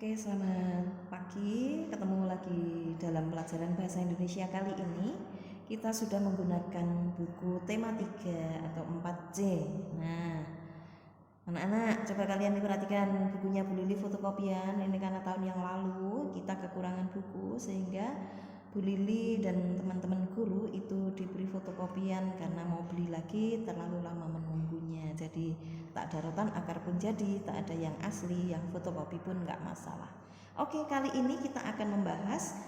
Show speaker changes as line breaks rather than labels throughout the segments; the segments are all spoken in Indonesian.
Oke, selamat pagi. Ketemu lagi dalam pelajaran bahasa Indonesia kali ini. Kita sudah menggunakan buku tema 3 atau 4C. Nah, anak-anak, coba kalian diperhatikan bukunya Bu Lili fotokopian. Ini karena tahun yang lalu kita kekurangan buku sehingga Bu Lili dan teman-teman guru itu diberi fotokopian karena mau beli lagi terlalu lama menunggunya. Jadi tak ada rotan akar pun jadi, tak ada yang asli, yang fotokopi pun nggak masalah. Oke, kali ini kita akan membahas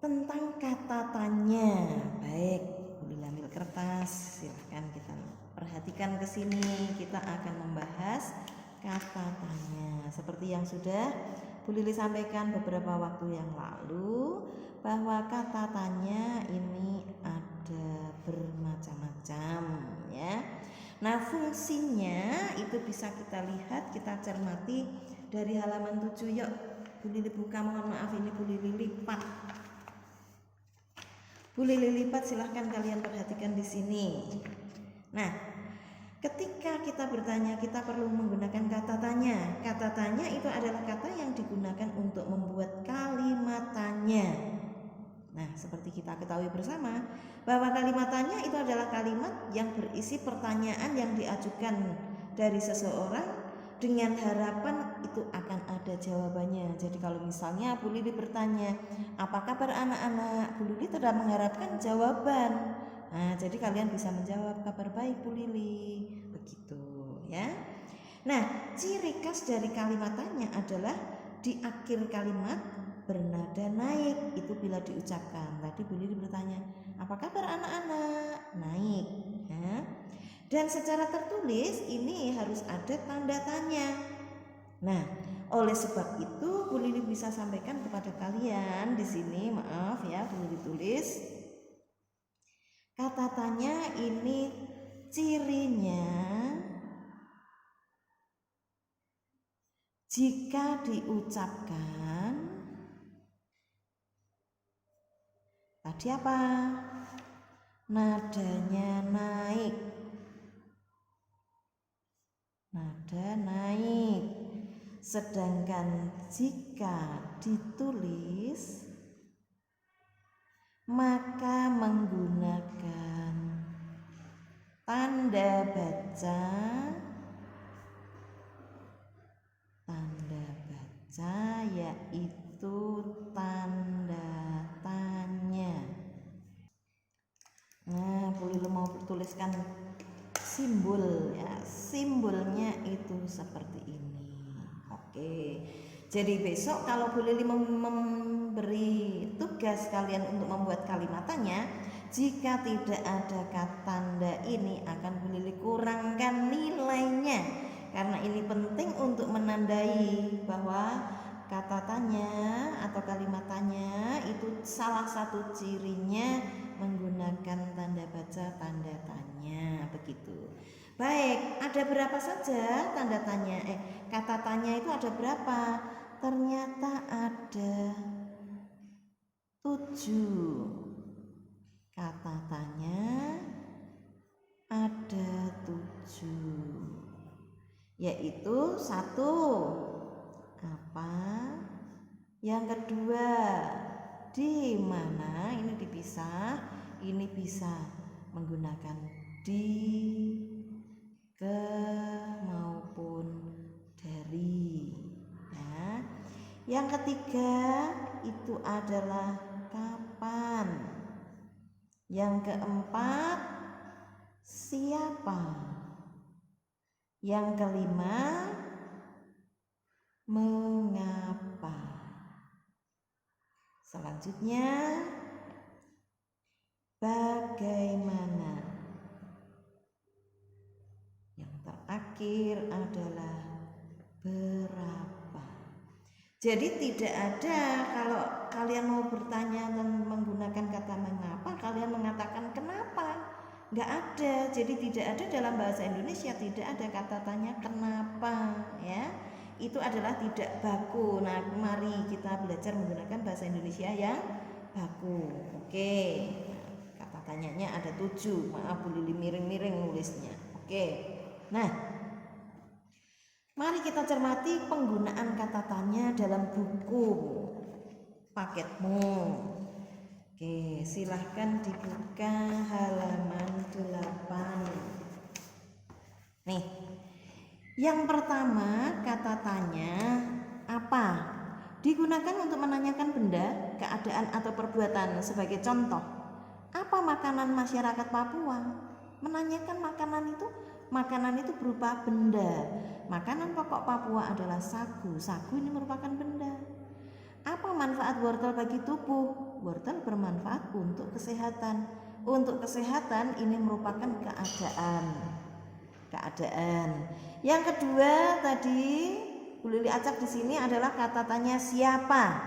tentang kata tanya. Baik, Bu Lili ambil kertas, silahkan kita perhatikan ke sini. Kita akan membahas kata tanya. Seperti yang sudah Bu Lili sampaikan beberapa waktu yang lalu, bahwa kata tanya ini ada bermacam-macam ya. Nah, fungsinya itu bisa kita lihat, kita cermati dari halaman 7. Yuk, Bu Lili buka, mohon maaf ini Bu Lili lipat. Bu Lili lipat, silahkan kalian perhatikan di sini. Nah, ketika kita bertanya, kita perlu menggunakan kata tanya. Kata tanya itu adalah kata yang digunakan untuk membuat kalimat tanya. Nah, seperti kita ketahui bersama bahwa kalimat tanya itu adalah kalimat yang berisi pertanyaan yang diajukan dari seseorang dengan harapan itu akan ada jawabannya. Jadi kalau misalnya Bu Lili bertanya, apa kabar anak-anak? Bu Lili tidak mengharapkan jawaban. Nah, jadi kalian bisa menjawab, kabar baik Bu Lili, begitu ya. Nah, ciri khas dari kalimat tanya adalah di akhir kalimat bernada naik. Itu bila diucapkan. Tadi Bu Lili bertanya, apa kabar anak-anak? Naik ya. Dan secara tertulis ini harus ada tanda tanya. Nah, oleh sebab itu Bu Lili bisa sampaikan kepada kalian di sini, maaf ya, Bu Lili tulis kata tanya ini cirinya jika diucapkan tadi apa? Nadanya naik. Nada naik. Sedangkan jika ditulis maka menggunakan tanda baca yaitu tanda tanya. Nah, Bu Lili mau tuliskan simbol ya, simbolnya itu seperti ini. Oke, jadi besok kalau Bu Lili memberi tugas kalian untuk membuat kalimat tanya, jika tidak ada kata tanda ini akan Bu Lili kurangkan nilainya, karena ini penting untuk menandai bahwa kata tanya atau kalimat tanya itu salah satu cirinya menggunakan tanda baca tanda tanya, begitu. Baik, ada berapa saja tanda tanya? Kata tanya itu ada berapa? Ternyata ada 7. Kata tanya ada 7. Yaitu 1, apa? Yang kedua, di mana? Ini dipisah. Ini bisa menggunakan di, ke maupun dari ya. Yang ketiga itu adalah kapan. Yang keempat siapa. Yang kelima mengapa. Selanjutnya bagaimana. Yang terakhir adalah berapa. Jadi tidak ada kalau kalian mau bertanya dan menggunakan kata mengapa, kalian mengatakan kenapa. Nggak ada. Jadi tidak ada dalam bahasa Indonesia, tidak ada kata tanya kenapa ya. Itu adalah tidak baku. Nah, mari kita belajar menggunakan bahasa Indonesia yang baku. Oke. Kata tanyanya ada 7. Maaf Bu Lili miring-miring nulisnya. Oke. Nah, Mari kita cermati penggunaan kata tanya dalam buku paketmu. Oke, silahkan dibuka halaman 8. Nih, yang pertama kata tanya apa? Digunakan untuk menanyakan benda, keadaan atau perbuatan. Sebagai contoh, apa makanan masyarakat Papua? Menanyakan makanan itu berupa benda. Makanan pokok Papua adalah sagu. Sagu ini merupakan benda. Apa manfaat wortel bagi tubuh? Wortel bermanfaat untuk kesehatan. Untuk kesehatan ini merupakan keadaan. Yang kedua tadi Bu Lili acak di sini adalah kata tanya siapa.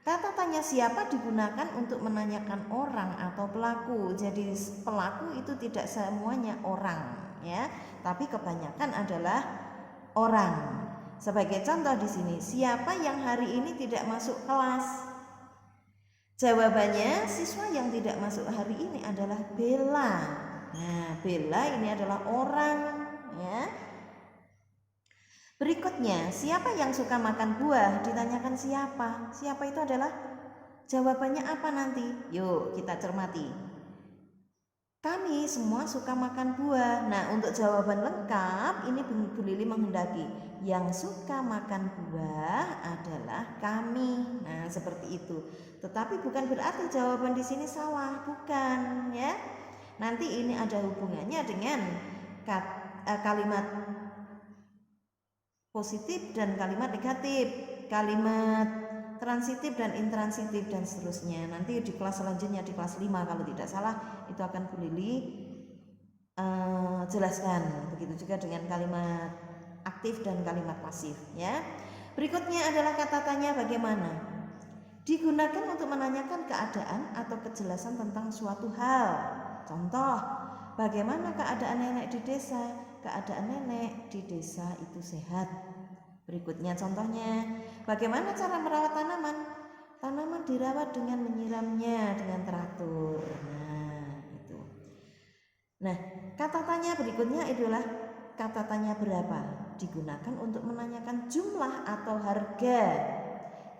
Kata tanya siapa digunakan untuk menanyakan orang atau pelaku. Jadi pelaku itu tidak semuanya orang, ya, tapi kebanyakan adalah orang. Sebagai contoh di sini, siapa yang hari ini tidak masuk kelas? Jawabannya, siswa yang tidak masuk hari ini adalah Bella. Nah, Bella ini adalah orang, ya. Berikutnya, siapa yang suka makan buah? Ditanyakan siapa? Siapa itu adalah jawabannya apa nanti? Yuk kita cermati. Kami semua suka makan buah. Nah, untuk jawaban lengkap ini Bu Lili menghendaki yang suka makan buah adalah kami. Nah, seperti itu. Tetapi bukan berarti jawaban di sini salah, bukan, ya. Nanti ini ada hubungannya dengan kalimat positif dan kalimat negatif, kalimat transitif dan intransitif dan seterusnya. Nanti di kelas selanjutnya, di kelas 5 kalau tidak salah, itu akan Bu Lili jelaskan. Begitu juga dengan kalimat aktif dan kalimat pasif, ya. Berikutnya adalah kata tanya bagaimana. Digunakan untuk menanyakan keadaan atau kejelasan tentang suatu hal. Contoh, bagaimana keadaan nenek di desa? Keadaan nenek di desa itu sehat. Berikutnya contohnya, bagaimana cara merawat tanaman? Tanaman dirawat dengan menyiramnya dengan teratur. Nah, itu. Nah, kata tanya berikutnya adalah kata tanya berapa? Digunakan untuk menanyakan jumlah atau harga.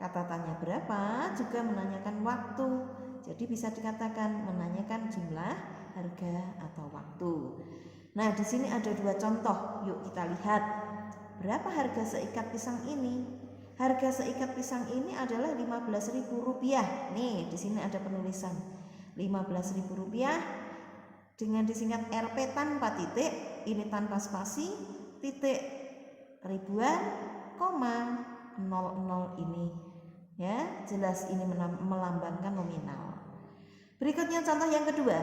Kata tanya berapa juga menanyakan waktu. Jadi bisa dikatakan menanyakan jumlah, harga, atau waktu. Nah, di sini ada 2 contoh. Yuk kita lihat. Berapa harga seikat pisang ini? Harga seikat pisang ini adalah Rp15.000. Nih, di sini ada penulisan. Rp15.000 dengan disingkat RP tanpa titik, ini tanpa spasi, titik ribuan, koma 00 ini. Ya, jelas ini melambangkan nominal. Berikutnya contoh yang kedua.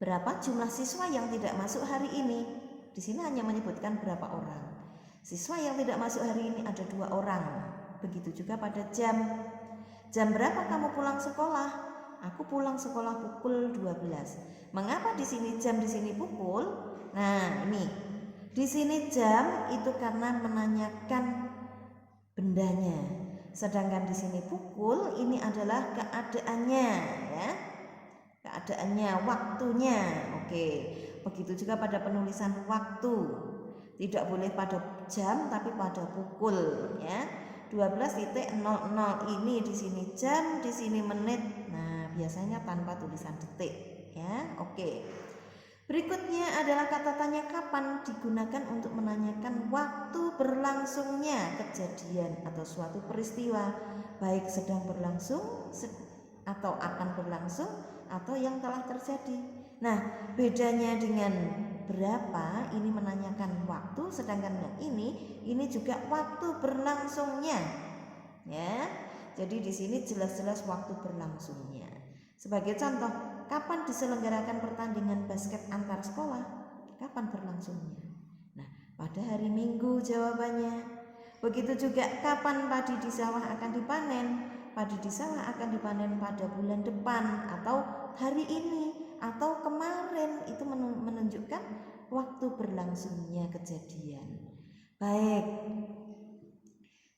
Berapa jumlah siswa yang tidak masuk hari ini? Di sini hanya menyebutkan berapa orang. Siswa yang tidak masuk hari ini ada 2 orang. Begitu juga pada jam. Jam berapa kamu pulang sekolah? Aku pulang sekolah pukul 12. Mengapa di sini jam, di sini pukul? Nah, ini. Di sini jam itu karena menanyakan bendanya. Sedangkan di sini pukul ini adalah keadaannya, ya. Keadaannya, waktunya. Oke, begitu juga pada penulisan waktu. Tidak boleh pada jam tapi pada pukul, ya. 12.00 ini di sini jam, di sini menit. Nah, biasanya tanpa tulisan detik, ya. Oke. Berikutnya adalah kata tanya kapan, digunakan untuk menanyakan waktu berlangsungnya kejadian atau suatu peristiwa, baik sedang berlangsung atau akan berlangsung atau yang telah terjadi. Nah, bedanya dengan berapa ini menanyakan waktu, sedangkan yang ini juga waktu berlangsungnya, ya. Jadi di sini jelas-jelas waktu berlangsungnya. Sebagai contoh, kapan diselenggarakan pertandingan basket antar sekolah? Kapan berlangsungnya? Nah, pada hari Minggu jawabannya. Begitu juga kapan padi di sawah akan dipanen? Padi di sawah akan dipanen pada bulan depan atau hari ini atau kemarin. Itu menunjukkan waktu berlangsungnya kejadian. Baik.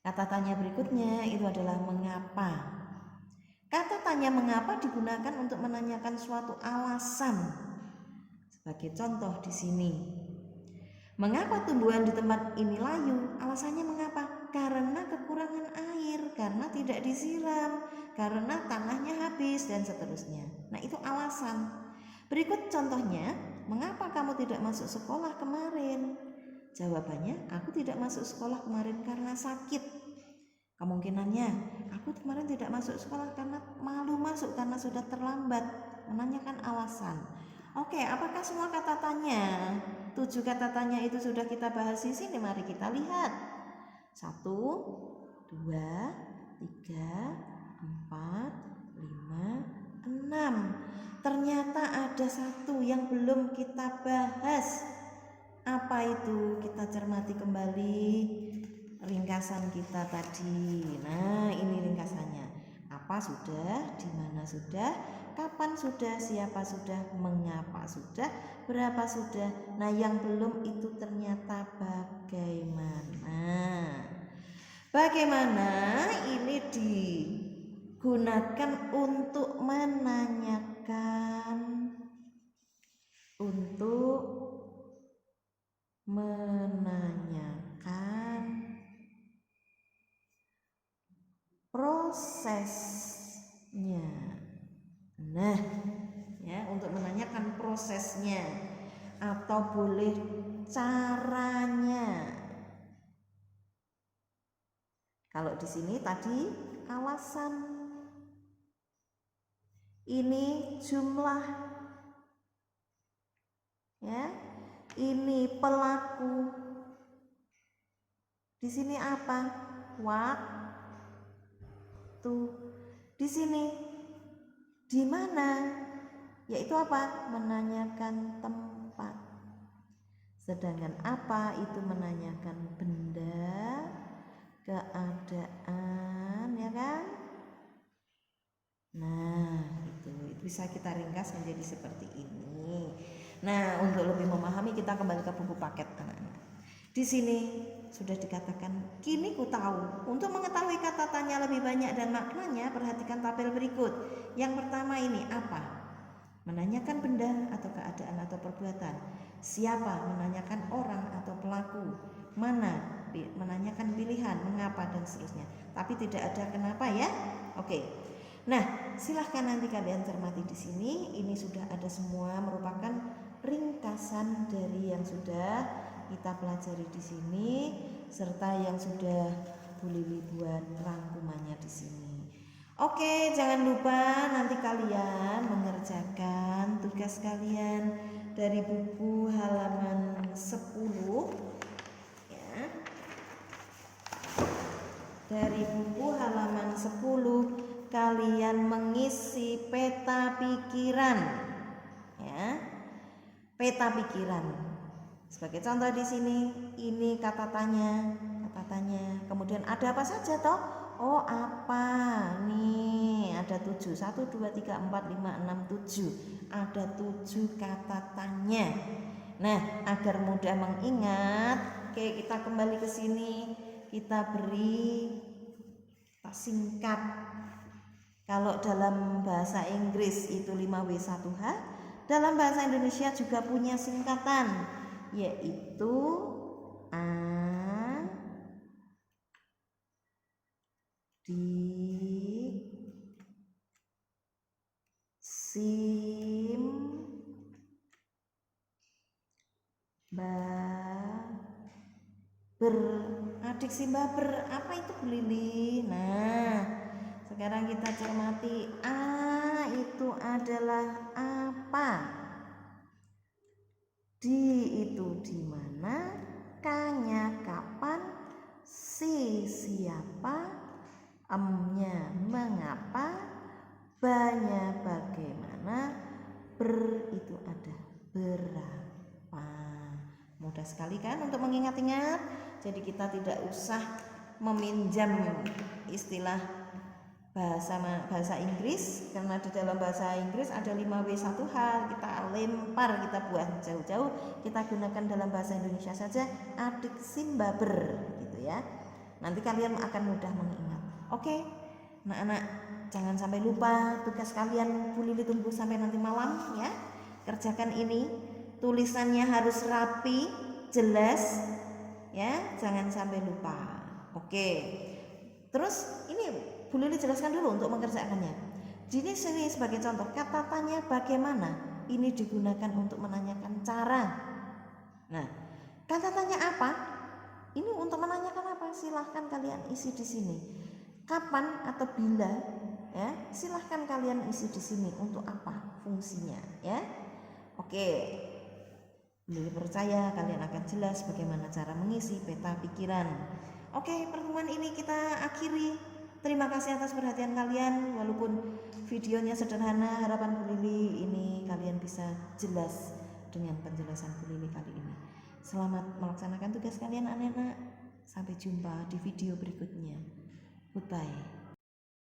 Kata tanya berikutnya itu adalah mengapa. Kata tanya mengapa digunakan untuk menanyakan suatu alasan. Sebagai contoh di sini, Mengapa tumbuhan di tempat ini layu? Alasannya mengapa? Karena kekurangan air, karena tidak disiram, karena tanahnya habis dan seterusnya. Nah, itu alasan. Berikut contohnya, mengapa kamu tidak masuk sekolah kemarin? Jawabannya, aku tidak masuk sekolah kemarin karena sakit. Kemungkinannya, aku kemarin tidak masuk sekolah karena malu masuk karena sudah terlambat. Menanyakan alasan. Oke, apakah semua kata tanya? 7 kata tanya itu sudah kita bahas di sini. Mari kita lihat. 1, 2, 3, 4, 5, 6. Ternyata ada satu yang belum kita bahas. Apa itu? Kita cermati kembali ringkasan kita tadi. Nah, ini ringkasannya. Apa sudah, di mana sudah, kapan sudah, siapa sudah, mengapa sudah, berapa sudah. Nah, yang belum itu ternyata bagaimana. Bagaimana ini digunakan untuk menanyakan, prosesnya. Nah, ya, untuk menanyakan prosesnya atau boleh caranya. Kalau di sini tadi alasan, ini jumlah, ya, ini pelaku. Di sini apa? Waktu. Di sini di mana? Yaitu apa? Menanyakan tempat. Sedangkan apa itu menanyakan benda, keadaan, ya kan? Nah, itu bisa kita ringkas menjadi seperti ini. Nah, untuk lebih memahami kita kembali ke buku paket anak-anak. Di sini sudah dikatakan, kini ku tahu. Untuk mengetahui kata tanya lebih banyak dan maknanya, perhatikan tabel berikut. Yang pertama ini apa? Menanyakan benda atau keadaan atau perbuatan. Siapa? Menanyakan orang atau pelaku. Mana? Menanyakan pilihan, mengapa dan seterusnya. Tapi tidak ada kenapa, ya. Oke. Nah, silahkan nanti kalian cermati di sini. Ini sudah ada semua, merupakan ringkasan dari yang sudah kita pelajari di sini, serta yang sudah Bu Lili buat rangkumannya di sini. Oke, jangan lupa nanti kalian mengerjakan tugas kalian dari buku halaman 10, ya. Dari buku halaman 10 kalian mengisi peta pikiran, ya. Peta pikiran. Sebagai contoh di sini, ini kata tanya. Kemudian ada apa saja toh? Oh, apa? Nih, ada 7. 1, 2, 3, 4, 5, 6, 7. Ada 7 kata tanya. Nah, agar mudah mengingat, oke, kita kembali ke sini. Kita beri singkat. Kalau dalam bahasa Inggris itu 5W1H, dalam bahasa Indonesia juga punya singkatan, yaitu A, D, Sim, Ba, Ber. Adik Simba ber, apa itu Bu Lili? Nah, sekarang kita cermati. A itu adalah apa? D itu di mana? K-nya kapan? Si siapa? M-nya mengapa? B-nya bagaimana? Ber itu ada berapa. Mudah sekali kan untuk mengingat-ingat. Jadi kita tidak usah meminjam istilah bahasa Inggris, karena di dalam bahasa Inggris ada 5W1H, kita lempar, kita buang jauh-jauh, kita gunakan dalam bahasa Indonesia saja, adik Simba ber, gitu ya. Nanti kalian akan mudah mengingat. Oke, anak-anak, jangan sampai lupa tugas kalian. Bu Lili tunggu sampai nanti malam, ya. Kerjakan ini, tulisannya harus rapi, jelas ya, jangan sampai lupa. Oke. Terus ini Bu Lili jelaskan dulu untuk mengerjakannya. Di sini sebagai contoh, kata tanya bagaimana ini digunakan untuk menanyakan cara. Nah, kata tanya apa? Ini untuk menanyakan apa? Silahkan kalian isi di sini. Kapan atau bila? Ya, silahkan kalian isi di sini untuk apa fungsinya, ya. Oke. Lili percaya kalian akan jelas bagaimana cara mengisi peta pikiran. Oke, pertemuan ini kita akhiri. Terima kasih atas perhatian kalian. Walaupun videonya sederhana, harapan Bu Lili ini kalian bisa jelas dengan penjelasan Bu Lili kali ini. Selamat melaksanakan tugas kalian anak-anak. Sampai jumpa di video berikutnya. Goodbye.